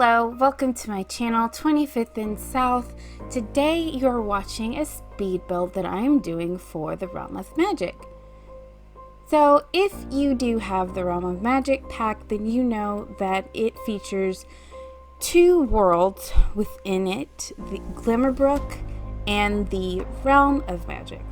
Hello, welcome to my channel 25th and South. Today you're watching a speed build that I am doing for the Realm of Magic. So if you do have the Realm of Magic pack, then you know that it features two worlds within it, the Glimmerbrook and the Realm of Magic.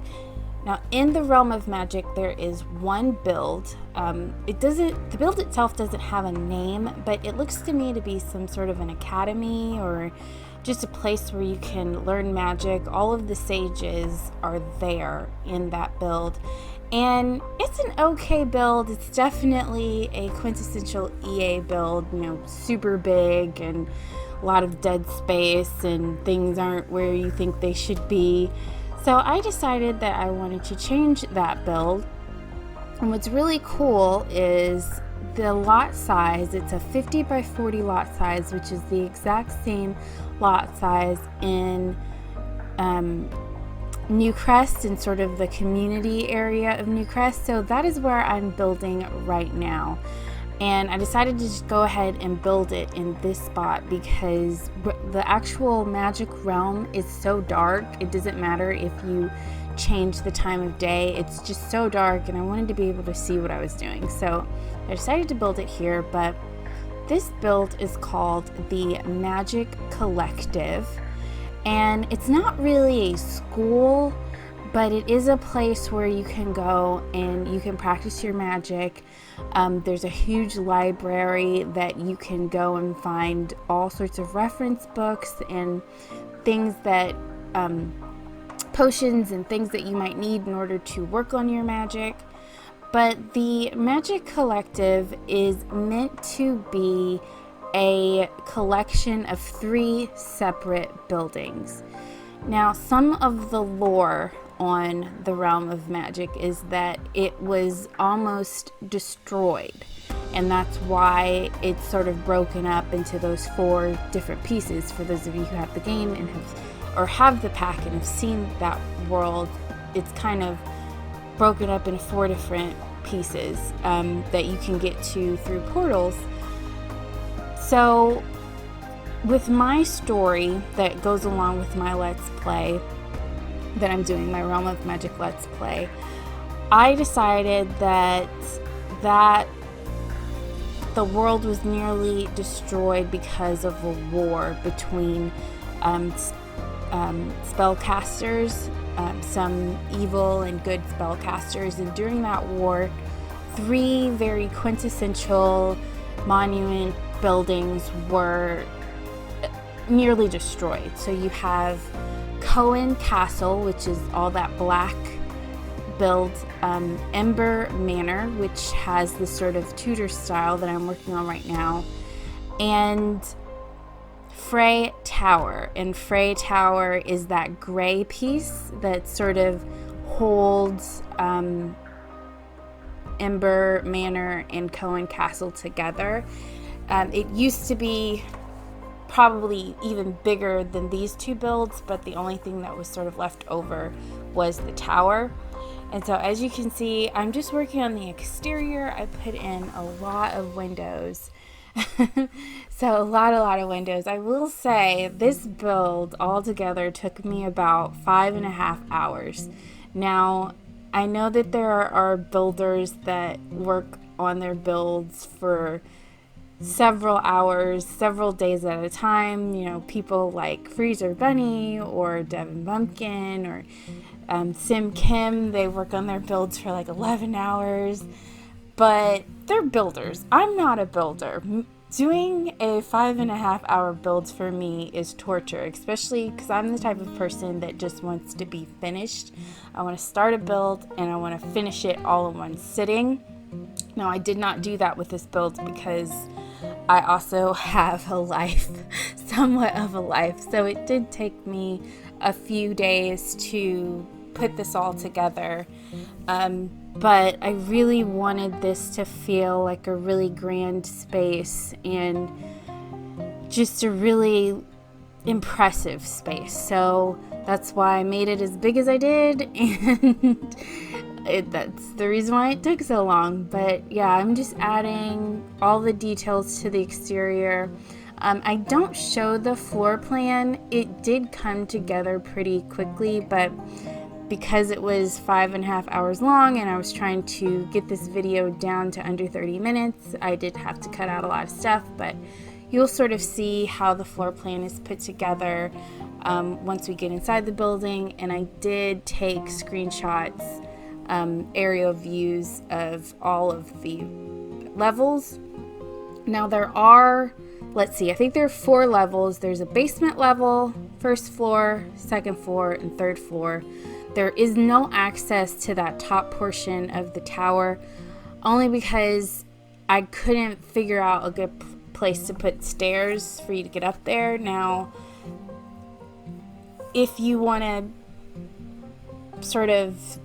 Now, in the Realm of Magic, there is one build. The build itself doesn't have a name, but it looks to me to be some sort of an academy or just a place where you can learn magic. All of the sages are there in that build. And it's an okay build. It's definitely a quintessential EA build, super big and a lot of dead space and things aren't where you think they should be. So I decided that I wanted to change that build. And what's really cool is the lot size. It's a 50 by 40 lot size, which is the exact same lot size in Newcrest and sort of the community area of Newcrest. So that is where I'm building right now. And I decided to just go ahead and build it in this spot because the actual magic realm is so dark. It doesn't matter if you change the time of day. It's just so dark, and I wanted to be able to see what I was doing. So I decided to build it here, but this build is called the Magic Collective. And it's not really a school, but it is a place where you can go and you can practice your magic. There's a huge library that you can go and find all sorts of reference books and things that, potions and things that you might need in order to work on your magic. But the Magic Collective is meant to be a collection of 3 separate buildings. Now, some of the lore on the Realm of Magic is that it was almost destroyed, and that's why it's sort of broken up into those 4 different pieces. For those of you who have the game and have the pack and have seen that world, it's kind of broken up into 4 different pieces that you can get to through portals. So with my story that goes along with my Let's Play that I'm doing, my Realm of Magic Let's Play, I decided that the world was nearly destroyed because of a war between spellcasters, some evil and good spellcasters, and during that war, 3 very quintessential monument buildings were nearly destroyed. So you have Cohen Castle, which is all that black build, Ember Manor, which has this sort of Tudor style that I'm working on right now, and Frey Tower. And Frey Tower is that gray piece that sort of holds Ember Manor and Cohen Castle together. It used to be probably even bigger than these 2 builds, but the only thing that was sort of left over was the tower. And so as you can see, I'm just working on the exterior. I put in a lot of windows. So a lot of windows. I will say this build altogether took me about 5.5 hours. Now, I know that there are builders that work on their builds for several hours, several days at a time. People like Freezer Bunny or Devin Bumpkin or Sim Kim, they work on their builds for like 11 hours. But they're builders. I'm not a builder. Doing a 5.5 hour build for me is torture, especially because I'm the type of person that just wants to be finished. I want to start a build and I want to finish it all in one sitting. Now, I did not do that with this build because I also have a life, somewhat of a life. So it did take me a few days to put this all together. But I really wanted this to feel like a really grand space and just a really impressive space. So that's why I made it as big as I did, and that's the reason why it took so long. But yeah, I'm just adding all the details to the exterior. I don't show the floor plan. It did come together pretty quickly, but because it was 5.5 hours long and I was trying to get this video down to under 30 minutes, I did have to cut out a lot of stuff, but you'll sort of see how the floor plan is put together once we get inside the building. And I did take screenshots, aerial views of all of the levels. Now there are, let's see, I think there are 4 levels. There's a basement level, first floor, second floor, and third floor. There is no access to that top portion of the tower, only because I couldn't figure out a good place to put stairs for you to get up there. Now, if you want to sort of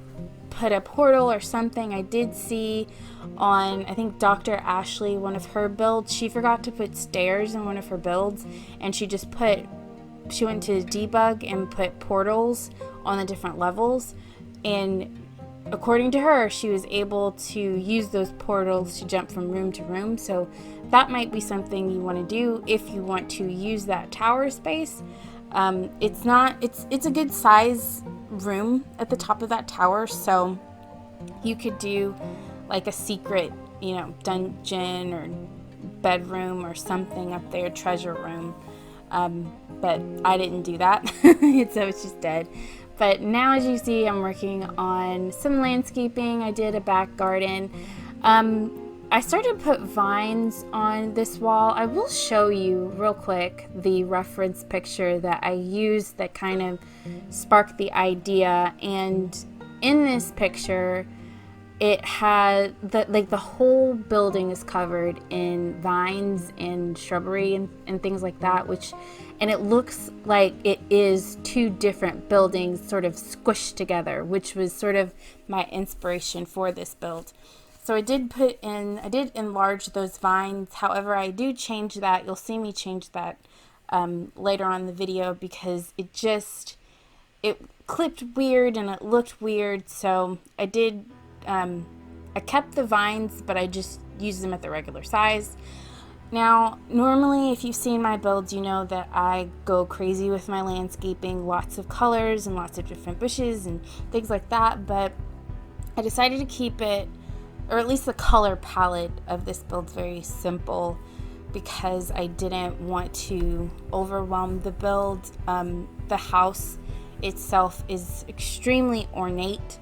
put a portal or something, I did see on, I think Dr. Ashley, one of her builds, she forgot to put stairs in one of her builds, and she went to debug and put portals on the different levels, and according to her, she was able to use those portals to jump from room to room. So that might be something you want to do if you want to use that tower space. It's a good size room at the top of that tower, so you could do like a secret, dungeon or bedroom or something up there, treasure room. But I didn't do that, so it's just dead. But now, as you see, I'm working on some landscaping. I did a back garden. I started to put vines on this wall. I will show you real quick the reference picture that I used that kind of sparked the idea. And in this picture, it had the whole building is covered in vines and shrubbery and things like that, and it looks like it is 2 different buildings sort of squished together, which was sort of my inspiration for this build. So I did enlarge those vines. However, I do change that. You'll see me change that later on in the video, because it clipped weird and it looked weird. So I did, I kept the vines, but I just used them at the regular size. Now, normally, if you've seen my builds, you know that I go crazy with my landscaping, lots of colors and lots of different bushes and things like that, but I decided to keep it, or at least the color palette of this build, very simple, because I didn't want to overwhelm the build. The house itself is extremely ornate,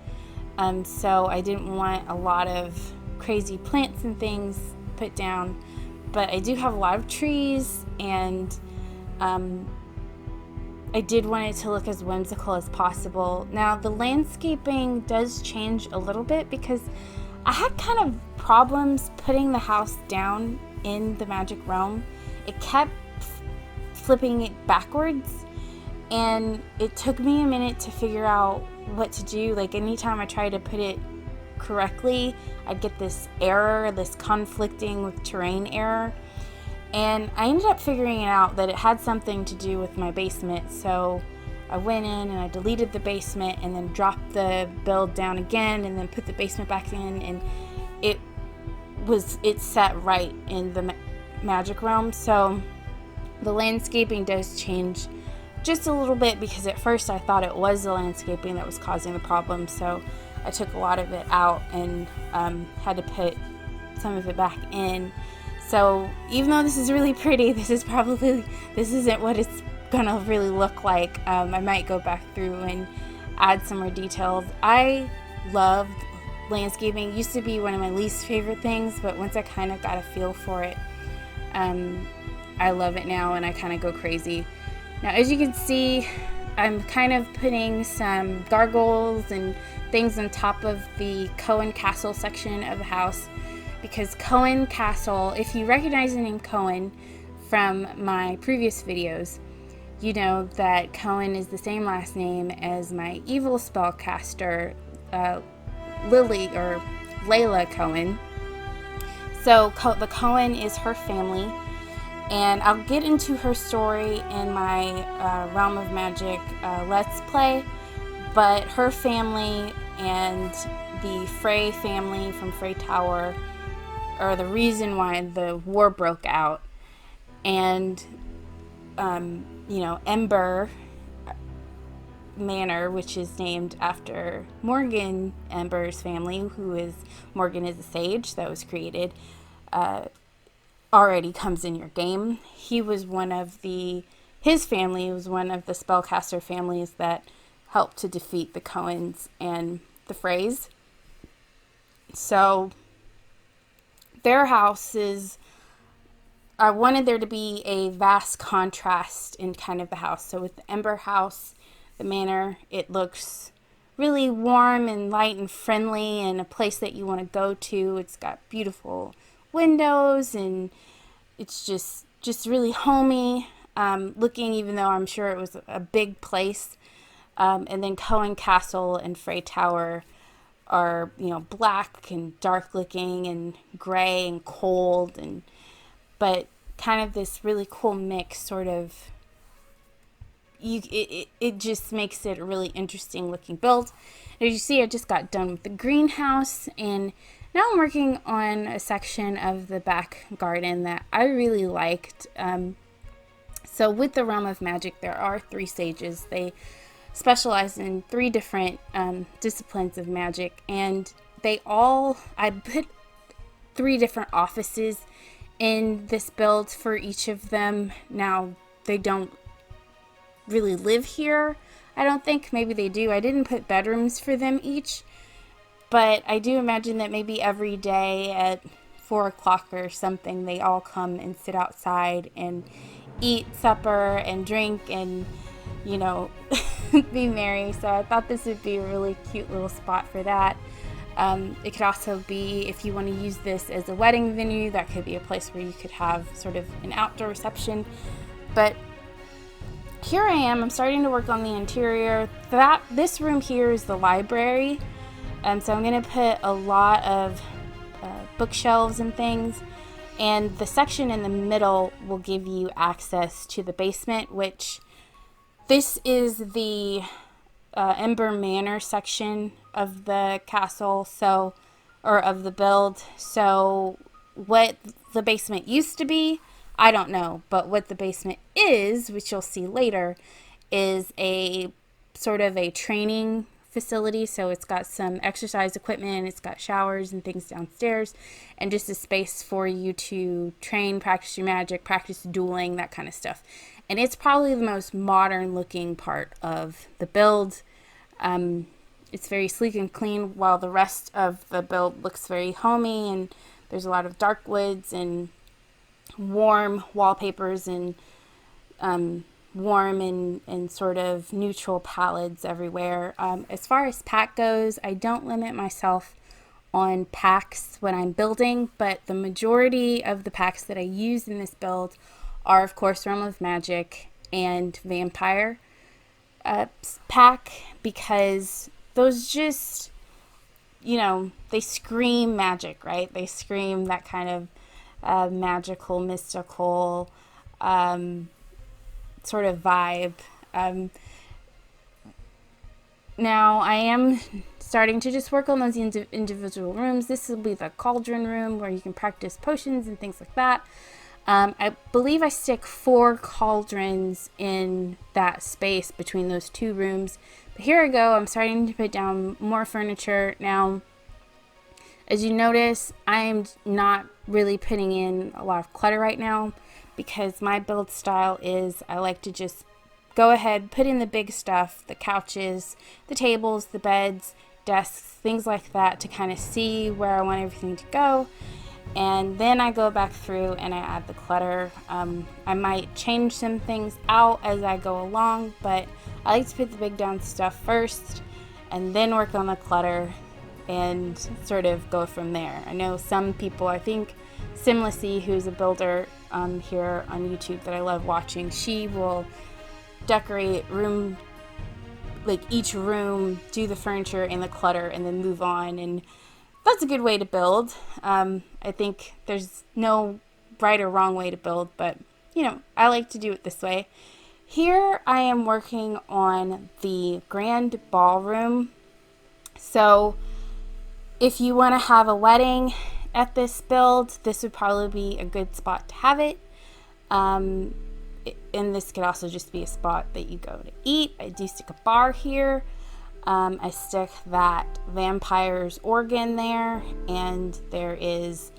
so I didn't want a lot of crazy plants and things put down. But I do have a lot of trees, and I did want it to look as whimsical as possible. Now, the landscaping does change a little bit because I had kind of problems putting the house down in the Magic Realm. It kept flipping it backwards, and it took me a minute to figure out what to do. Like, anytime I tried to put it correctly, I'd get this error, this conflicting with terrain error, and I ended up figuring it out that it had something to do with my basement. So I went in and I deleted the basement and then dropped the build down again and then put the basement back in, and it set right in the Magic Realm. So the landscaping does change just a little bit, because at first I thought it was the landscaping that was causing the problem, so I took a lot of it out and had to put some of it back in. So even though this is really pretty, this isn't what it's gonna really look like. I might go back through and add some more details. I loved landscaping. It used to be one of my least favorite things, but once I kind of got a feel for it, I love it now, and I kind of go crazy. Now, as you can see, I'm kind of putting some gargoyles and things on top of the Cohen Castle section of the house, because Cohen Castle, if you recognize the name Cohen from my previous videos, you know that Cohen is the same last name as my evil spellcaster, Lily, or Layla Cohen. So the Cohen is her family, and I'll get into her story in my Realm of Magic Let's Play, but her family and the Frey family from Frey Tower are the reason why the war broke out. and Ember Manor, which is named after Morgan Ember's family, who is Morgan is a sage that was created, already comes in your game. His family was one of the spellcaster families that helped to defeat the Cohens and the Freys. So their house is, I wanted there to be a vast contrast in kind of the house. So with the Ember house, the manor, it looks really warm and light and friendly and a place that you want to go to. It's got beautiful windows and it's just really homey looking, even though I'm sure it was a big place. And then Cohen Castle and Frey Tower are, black and dark looking and gray and cold, but kind of this really cool mix, sort of. It just makes it a really interesting looking build. As you see, I just got done with the greenhouse, and now I'm working on a section of the back garden that I really liked. So with the Realm of Magic, there are 3 sages. They specialize in 3 different disciplines of magic, and I put 3 different offices in this build for each of them. Now, they don't really live here, I don't think. Maybe they do. I didn't put bedrooms for them each, but I do imagine that maybe every day at 4 o'clock or something, they all come and sit outside and eat supper and drink and, be merry. So I thought this would be a really cute little spot for that. It could also be, if you want to use this as a wedding venue, that could be a place where you could have sort of an outdoor reception. But here I am. I'm starting to work on the interior. This room here is the library. So I'm going to put a lot of bookshelves and things. And the section in the middle will give you access to the basement, which this is the Ember Manor section of the castle, or of the build. So what the basement used to be, I don't know, but what the basement is, which you'll see later, is a sort of a training facility. So it's got some exercise equipment, it's got showers and things downstairs, and just a space for you to train, practice your magic, practice dueling, that kind of stuff. And it's probably the most modern looking part of the build. It's very sleek and clean, while the rest of the build looks very homey, and there's a lot of dark woods and warm wallpapers and warm and sort of neutral palettes everywhere. As far as pack goes, I don't limit myself on packs when I'm building, but the majority of the packs that I use in this build are, of course, Realm of Magic and Vampire pack, because those just, they scream magic, right? They scream that kind of magical, mystical sort of vibe. Now I am starting to just work on those individual rooms. This will be the cauldron room where you can practice potions and things like that. I believe I stick 4 cauldrons in that space between those 2 rooms. But here I go. I'm starting to put down more furniture. Now, as you notice, I'm not really putting in a lot of clutter right now, because my build style is, I like to just go ahead, put in the big stuff, the couches, the tables, the beds, desks, things like that, to kind of see where I want everything to go. And then I go back through and I add the clutter. I might change some things out as I go along, but I like to put the big down stuff first and then work on the clutter and sort of go from there. I know some people, I think Simlessy, who's a builder here on YouTube that I love watching, she will decorate each room, do the furniture and the clutter, and then move on. And that's a good way to build. I think there's no right or wrong way to build, but I like to do it this way. Here I am working on the grand ballroom. So if you want to have a wedding at this build, this would probably be a good spot to have it. And this could also just be a spot that you go to eat. I do stick a bar here. I stick that vampire's organ there, and there is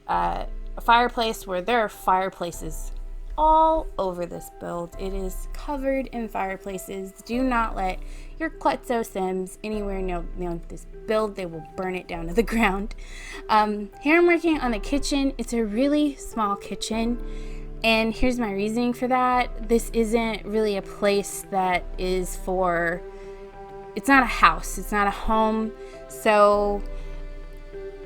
a fireplace where there are fireplaces all over this build. It is covered in fireplaces. Do not let your Klutzo Sims anywhere near this build. They will burn it down to the ground. Here I'm working on the kitchen. It's a really small kitchen, and here's my reasoning for that. This isn't really a place that is for, it's not a house, it's not a home. So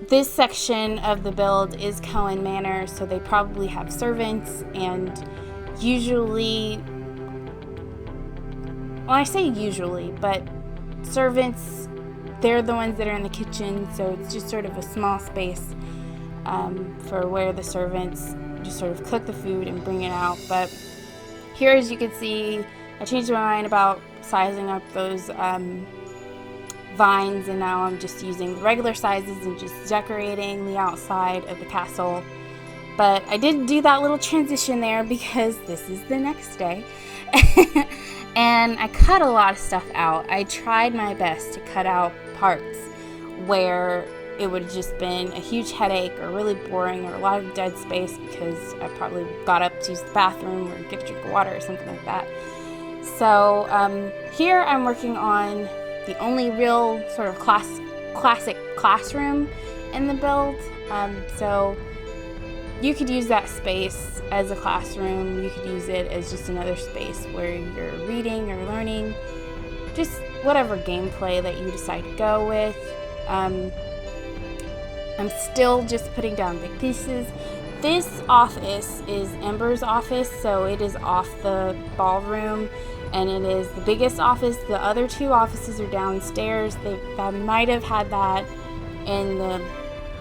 this section of the build is Cohen Manor, so they probably have servants, and usually, well, I say usually, but servants, they're the ones that are in the kitchen, so it's just sort of a small space for where the servants just sort of cook the food and bring it out. But here, as you can see, I changed my mind about sizing up those vines, and now I'm just using the regular sizes and just decorating the outside of the castle. But I did do that little transition there because this is the next day. And I cut a lot of stuff out. I tried my best to cut out parts where it would have just been a huge headache or really boring or a lot of dead space because I probably got up to use the bathroom or get a drink of water or something like that. So here I'm working on the only real sort of classic classroom in the build. So you could use that space as a classroom. You could use it as just another space where you're reading or learning, just whatever gameplay that you decide to go with. I'm still just putting down big pieces. This office is Ember's office, so it is off the ballroom, and it is the biggest office. The other two offices are downstairs. I might have had that in the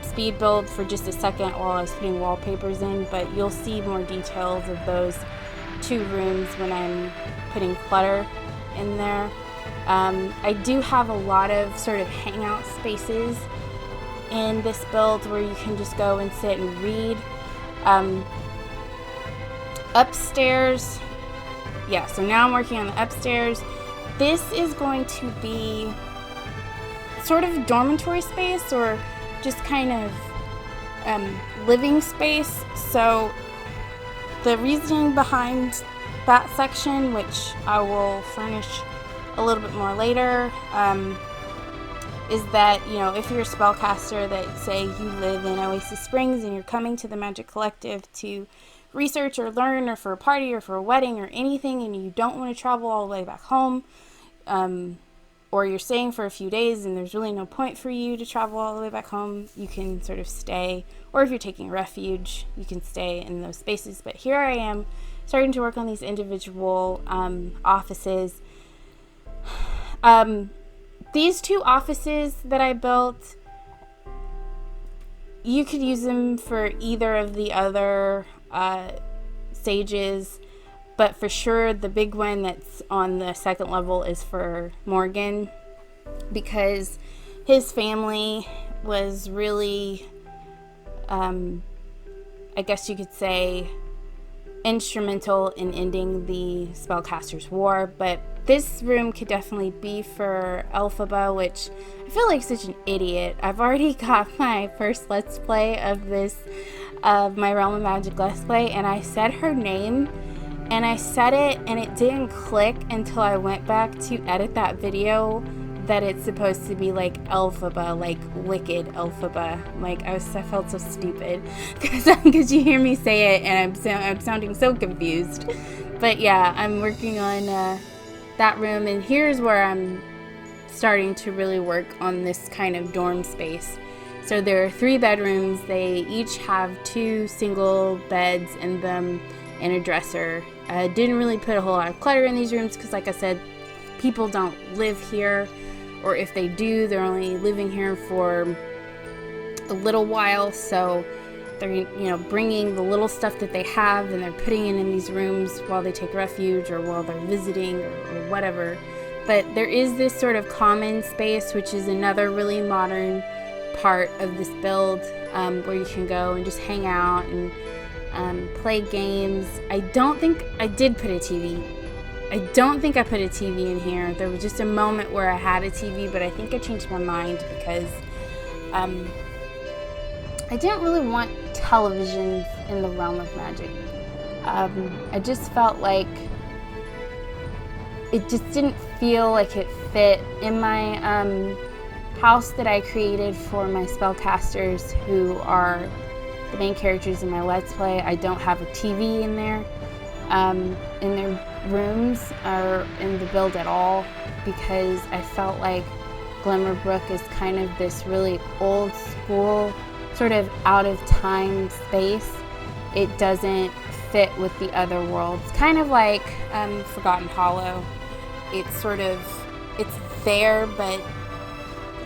speed build for just a second while I was putting wallpapers in, but you'll see more details of those two rooms when I'm putting clutter in there. I do have a lot of sort of hangout spaces in this build where you can just go and sit and read. Upstairs, yeah, so now I'm working on the upstairs. This is going to be sort of dormitory space or just kind of living space. So the reasoning behind that section, which I will furnish a little bit more later, is that, you know, if you're a spellcaster that, say, you live in Oasis Springs and you're coming to the Magic Collective to research or learn or for a party or for a wedding or anything, and you don't want to travel all the way back home, or you're staying for a few days and there's really no point for you to travel all the way back home, you can sort of stay, or if you're taking refuge, you can stay in those spaces. But here I am starting to work on these individual offices. These two offices that I built, you could use them for either of the other stages, but for sure the big one that's on the second level is for Morgan, because his family was really, I guess you could say, instrumental in ending the Spellcasters' War. But this room could definitely be for Elphaba, which I feel like such an idiot. I've already got my first Let's Play of this, of my Realm of Magic Let's Play, and I said her name, and I said it, and it didn't click until I went back to edit that video that it's supposed to be like Elphaba, like wicked Elphaba. Like, I felt so stupid because you hear me say it, and I'm sounding so confused. But yeah, I'm working on that room, and here's where I'm starting to really work on this kind of dorm space. So there are 3 bedrooms. They each have 2 single beds in them and a dresser. I didn't really put a whole lot of clutter in these rooms because, like I said, people don't live here, or if they do, they're only living here for a little while. So they're, you know, bringing the little stuff that they have and they're putting it in these rooms while they take refuge or while they're visiting or whatever. But there is this sort of common space, which is another really modern part of this build, where you can go and just hang out and play games. I don't think I did put a TV. I don't think I put a TV in here. There was just a moment where I had a TV, but I think I changed my mind because I didn't really want television in the realm of magic. I just felt like it just didn't feel like it fit in my house that I created for my spellcasters who are the main characters in my Let's Play. I don't have a TV in there, in their rooms or in the build at all, because I felt like Glimmerbrook is kind of this really old school, sort of out of time space. It doesn't fit with the other worlds. Kind of like Forgotten Hollow. It's there, but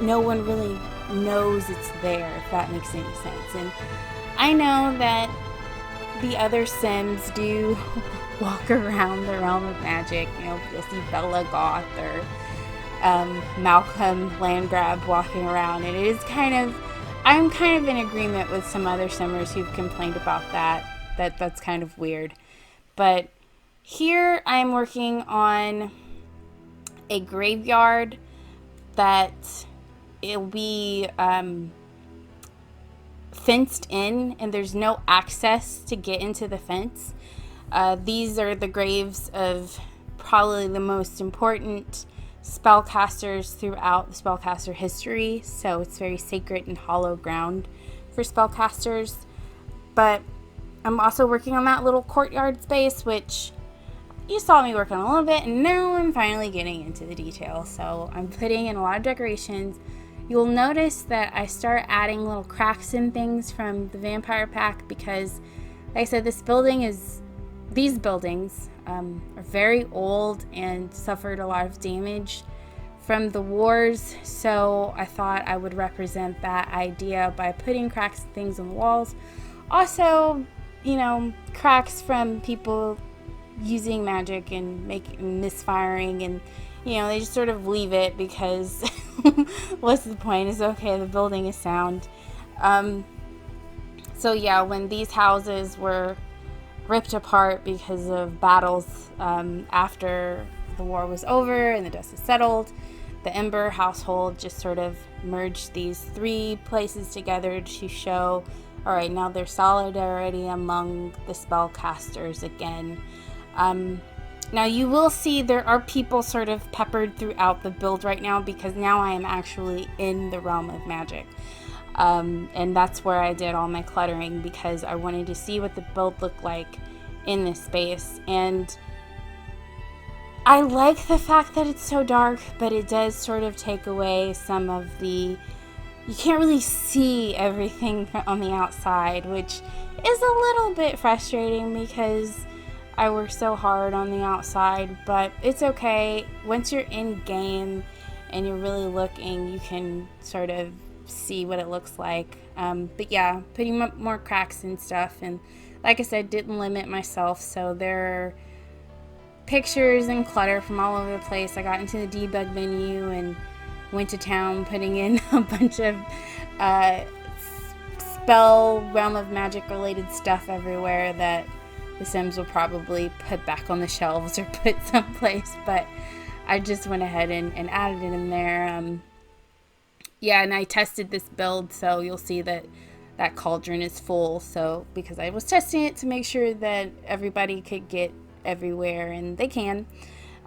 no one really knows it's there, if that makes any sense. And I know that the other Sims do walk around the realm of magic. You know, you'll see Bella Goth or Malcolm Landgrab walking around, and it is I'm kind of in agreement with some other Simmers who've complained about that's kind of weird. But here I am working on a graveyard that it'll be fenced in, and there's no access to get into the fence. These are the graves of probably the most important spellcasters throughout the spellcaster history, so it's very sacred and hollow ground for spellcasters. But I'm also working on that little courtyard space, which you saw me work on a little bit, and now I'm finally getting into the details. So I'm putting in a lot of decorations. You'll notice that I start adding little cracks and things from the vampire pack because, like I said, these buildings are very old and suffered a lot of damage from the wars. So I thought I would represent that idea by putting cracks and things on the walls. Also, you know, cracks from people using magic and misfiring, and you know, they just sort of leave it because what's the point? It's okay, the building is sound. So yeah, when these houses were ripped apart because of battles after the war was over and the dust had settled, the Ember household just sort of merged these three places together to show, all right, now there's solidarity among the spellcasters again. Now you will see there are people sort of peppered throughout the build right now because now I am actually in the realm of magic. And that's where I did all my cluttering because I wanted to see what the build looked like in this space. And I like the fact that it's so dark, but it does sort of take away some of the... You can't really see everything on the outside, which is a little bit frustrating because I work so hard on the outside, but it's okay. Once you're in game and you're really looking, you can sort of see what it looks like. But yeah, putting up more cracks and stuff, and like I said, didn't limit myself, so there are pictures and clutter from all over the place. I got into the debug menu and went to town putting in a bunch of spell realm of magic related stuff everywhere that the Sims will probably put back on the shelves or put someplace, but I just went ahead and added it in there. Yeah, and I tested this build, so you'll see that cauldron is full, so because I was testing it to make sure that everybody could get everywhere, and they can.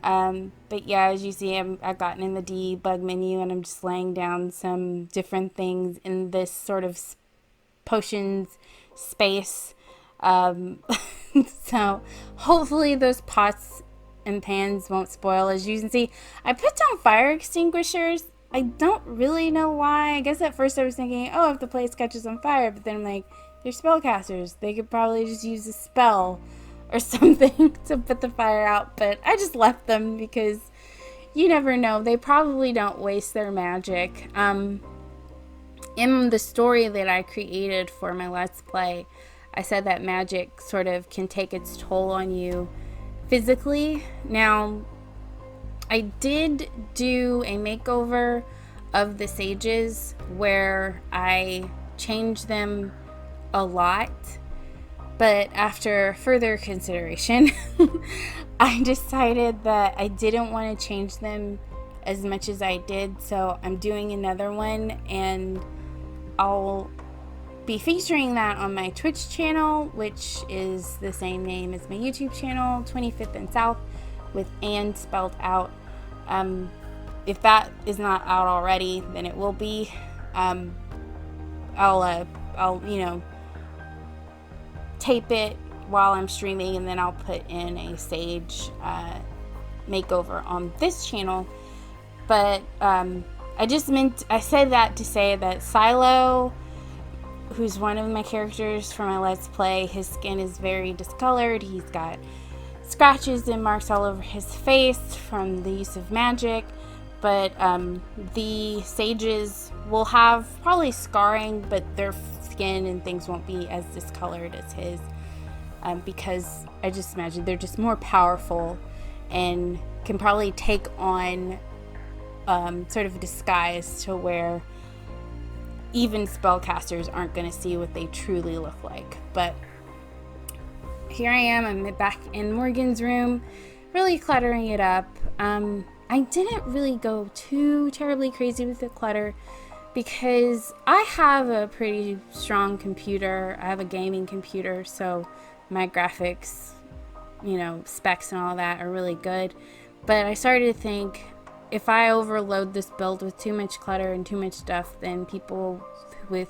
But yeah, as you see, I've gotten in the debug menu, and I'm just laying down some different things in this sort of potions space. So hopefully those pots and pans won't spoil. As you can see, I put down fire extinguishers. I don't really know why. I guess at first I was thinking, oh, if the place catches on fire, but then I'm like, they're spellcasters. They could probably just use a spell or something to put the fire out, but I just left them because you never know. They probably don't waste their magic. In the story that I created for my Let's Play, I said that magic sort of can take its toll on you physically. Now, I did do a makeover of the sages where I changed them a lot. But after further consideration, I decided that I didn't want to change them as much as I did. So I'm doing another one, and I'll be featuring that on my Twitch channel, which is the same name as my YouTube channel, 25th and South, with and spelled out. If that is not out already, then it will be. I'll tape it while I'm streaming, and then I'll put in a stage makeover on this channel. But I said that to say that Silo, who's one of my characters for my Let's Play, his skin is very discolored. He's got scratches and marks all over his face from the use of magic. But the sages will have probably scarring, but their skin and things won't be as discolored as his, because I just imagine they're just more powerful and can probably take on sort of a disguise to where even spellcasters aren't going to see what they truly look like. But here I am, I'm back in Morgan's room, really cluttering it up. I didn't really go too terribly crazy with the clutter because I have a pretty strong computer. I have a gaming computer, so my graphics, specs and all that are really good. But I started to think, if I overload this build with too much clutter and too much stuff, then people with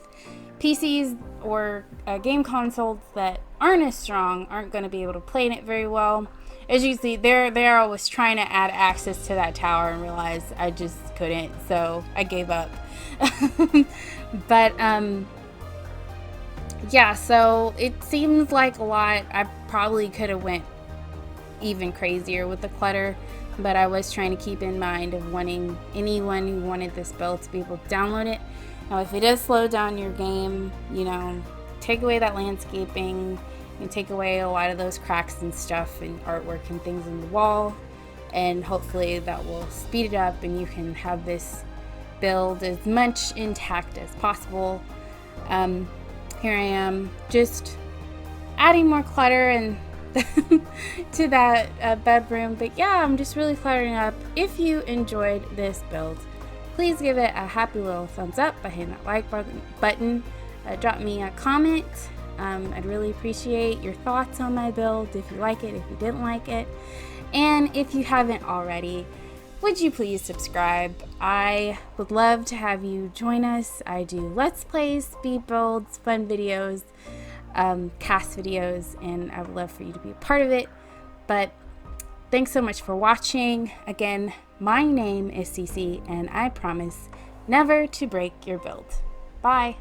PCs or game consoles that aren't as strong aren't going to be able to play in it very well. As you see, there I was trying to add access to that tower and realized I just couldn't, so I gave up. But yeah, so it seems like a lot. I probably could have went even crazier with the clutter, but I was trying to keep in mind of wanting anyone who wanted this build to be able to download it. Now, if it does slow down your game, take away that landscaping and take away a lot of those cracks and stuff and artwork and things in the wall, and hopefully that will speed it up and you can have this build as much intact as possible. Here I am just adding more clutter and to that bedroom. But yeah, I'm just really cluttering up. If you enjoyed this build, please give it a happy little thumbs up by hitting that like button. Drop me a comment. I'd really appreciate your thoughts on my build, if you like it, if you didn't like it. And if you haven't already, would you please subscribe? I would love to have you join us. I do Let's Plays, speed builds, fun videos, cast videos, and I would love for you to be a part of it. But thanks so much for watching. Again, my name is Cece, and I promise never to break your build. Bye.